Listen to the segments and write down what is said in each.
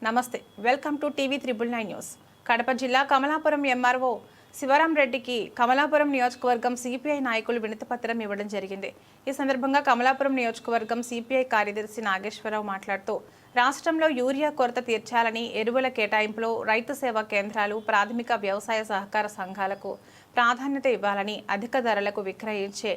నమస్తే welcome to TV 999 news. Kadapa జిల్లా Kamalapuram MRO Sivaram రెడ్డికి కమలాపురం నియోజకవర్గం సిపిఐ నాయకులు వినతిపత్రం ఇవ్వడం జరిగింది. ఈ సందర్భంగా కమలాపురం నియోజకవర్గం సిపిఐ కార్యదర్శి నాగేశ్వరరావు మాట్లాడుతూ రాష్ట్రంలో యూరియా కొరత తీర్చాలని, ఎరువుల కేటాయింపులో రైతు సేవా కేంద్రాలు, ప్రాథమిక వ్యవసాయ సహకార సంఘాలకు ప్రాధాన్యత ఇవ్వాలని, అధిక ధరలకు విక్రయించే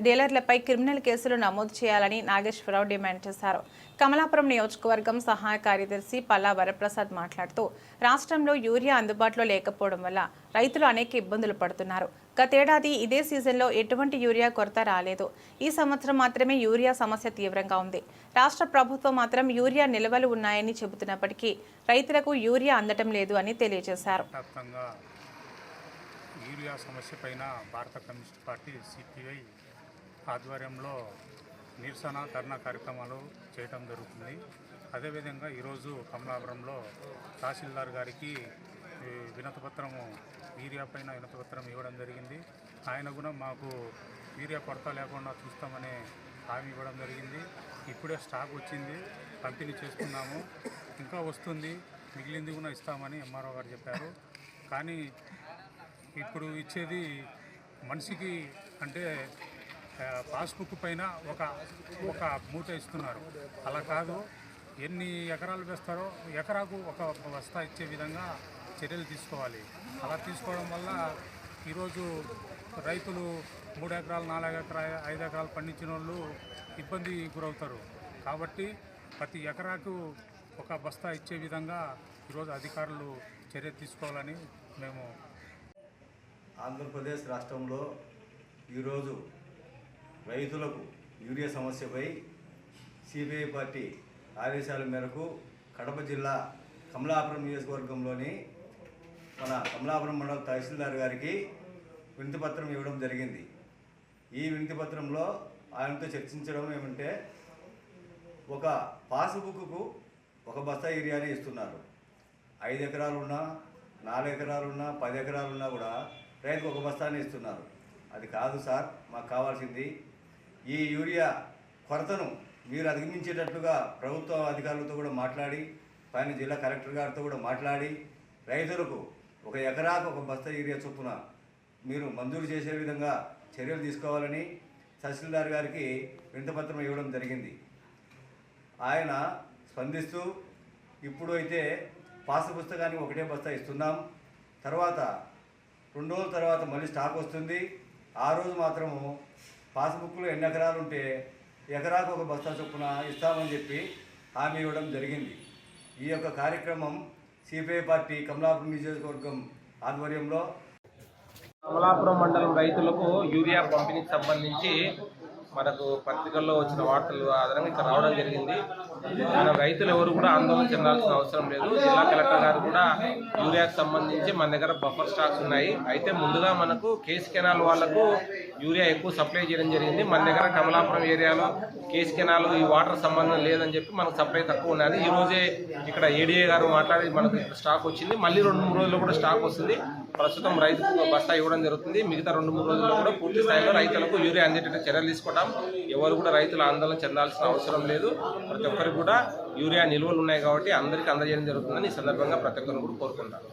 డీలర్లపై క్రిమినల్ కేసులు నమోదు చేయాలని నాగేశ్వరరావు డిమాండ్ చేశారు. కమలాపురం నియోజకవర్గం సహాయ కార్యదర్శి పల్లా వరప్రసాద్ మాట్లాడుతూ రాష్ట్రంలో యూరియా అందుబాటులో లేకపోవడం వల్ల రైతులు అనేక ఇబ్బందులు పడుతున్నారు. గతేడాది ఇదే సీజన్లో ఎటువంటి యూరియా కొరత రాలేదు. ఈ సంవత్సరం మాత్రమే యూరియా సమస్య తీవ్రంగా ఉంది. రాష్ట్ర ప్రభుత్వం మాత్రం యూరియా నిల్వలు ఉన్నాయని చెబుతున్నప్పటికీ రైతులకు యూరియా అందటం లేదు అని తెలియజేశారు. యూరియా సమస్య పైన భారత కమ్యూనిస్ట్ పార్టీ సిపిఐ ఆధ్వర్యంలో నిరసన ధర్నా కార్యక్రమాలు చేయడం జరుగుతుంది. అదేవిధంగా ఈరోజు కమలాపురంలో తహసీల్దార్ గారికి వినతిపత్రము యూరియా పైన వినతిపత్రం ఇవ్వడం జరిగింది. ఆయన కూడా మాకు యూరియా కొరత లేకుండా చూస్తామని హామీ ఇవ్వడం జరిగింది. ఇప్పుడే స్టాక్ వచ్చింది, పంపిణీ చేస్తున్నాము, ఇంకా వస్తుంది, మిగిలింది కూడా ఇస్తామని ఎంఆర్ఓ గారు చెప్పారు. కానీ ఇప్పుడు ఇచ్చేది మనిషికి అంటే పాస్బుక్ పైన ఒక మూట ఇస్తున్నారు. అలా కాదు, ఎన్ని ఎకరాలు వేస్తారో ఎకరాకు ఒక బస్తా ఇచ్చే విధంగా చర్యలు తీసుకోవాలి. అలా తీసుకోవడం వల్ల ఈరోజు రైతులు 3 ఎకరాలు, 4 ఎకరాలు, 5 ఎకరాలు పండించిన వాళ్ళు ఇబ్బంది గురవుతారు. కాబట్టి ప్రతి ఎకరాకు ఒక బస్తా ఇచ్చే విధంగా ఈరోజు అధికారులు చర్య తీసుకోవాలని మేము ఆంధ్రప్రదేశ్ రాష్ట్రంలో ఈరోజు రైతులకు యూరియా సమస్యపై సిపిఐ పార్టీ ఆదేశాల మేరకు కడప జిల్లా కమలాపురం నియోజకవర్గంలోని మన కమలాపురం మండల తహసీల్దార్ గారికి వినతిపత్రం ఇవ్వడం జరిగింది. ఈ వినతిపత్రంలో ఆయనతో చర్చించడం ఏమంటే, ఒక పాస్బుక్కు ఒక బస్తా యూరియాని ఇస్తున్నారు. 5 ఎకరాలున్నా, 4 ఎకరాలున్నా, 10 ఎకరాలున్నా కూడా రైతుకు ఒక బస్తాన్ని ఇస్తున్నారు. అది కాదు సార్, మాకు కావాల్సింది ఈ యూరియా కొరతను మీరు అధిగమించేటట్లుగా ప్రభుత్వ అధికారులతో కూడా మాట్లాడి, పైన జిల్లా కలెక్టర్ గారితో కూడా మాట్లాడి రైతులకు ఒక ఎకరాకు ఒక బస్తా యూరియా చొప్పున మీరు మంజూరు చేసే విధంగా చర్యలు తీసుకోవాలని తహసీల్దార్ గారికి వినతిపత్రం ఇవ్వడం జరిగింది. ఆయన స్పందిస్తూ ఇప్పుడు అయితే పాస్ పుస్తకానికి ఒకటే బస్తా ఇస్తున్నాం, తర్వాత 2 రోజుల తర్వాత మళ్ళీ స్టాక్ వస్తుంది, ఆ రోజు మాత్రము పాస్బుక్లో ఎన్ని ఎకరాలు ఉంటే ఎకరాకు ఒక బస్తా చొప్పున ఇస్తామని చెప్పి హామీ ఇవ్వడం జరిగింది. ఈ యొక్క కార్యక్రమం సిపిఐ పార్టీ కమలాపురం నియోజకవర్గం ఆధ్వర్యంలో కమలాపురం మండలం రైతులకు యూరియా పంపిణీకి సంబంధించి మనకు పత్రికల్లో వచ్చిన వార్తలు ఆధారంగా ఇక్కడ రావడం జరిగింది. మన రైతులు ఎవరు కూడా ఆందోళన చెందాల్సిన అవసరం లేదు. జిల్లా కలెక్టర్ గారు కూడా యూరియాకు సంబంధించి మన దగ్గర బఫర్ స్టాక్స్ ఉన్నాయి. అయితే ముందుగా మనకు కేసు కెనాల్ వాళ్లకు యూరియా ఎక్కువ సప్లై చేయడం జరిగింది. మన దగ్గర కమలాపురం ఏరియాలో కేసు కెనాల్ ఈ వాటర్ సంబంధం లేదని చెప్పి మనకు సప్లై తక్కువ ఉన్నది. ఈ రోజే ఇక్కడ ఏడీఏ గారు మాట్లాడి మనకు స్టాక్ వచ్చింది. మళ్ళీ 2-3 రోజుల్లో కూడా స్టాక్ వస్తుంది. ప్రస్తుతం రైతుకు బస్తా ఇవ్వడం జరుగుతుంది. మిగతా 2-3 రోజుల్లో కూడా పూర్తి స్థాయిలో రైతులకు యూరియా అందేటట్టు చర్యలు తీసుకోవడం. ఎవరు కూడా రైతులు ఆందోళన చెందాల్సిన అవసరం లేదు. ప్రతి ఒక్కరికి కూడా యూరియా నిల్వలు ఉన్నాయి కాబట్టి అందరికీ అందజేయడం జరుగుతుందని ఈ సందర్భంగా ప్రతి ఒక్కరు కూడా కోరుకుంటారు.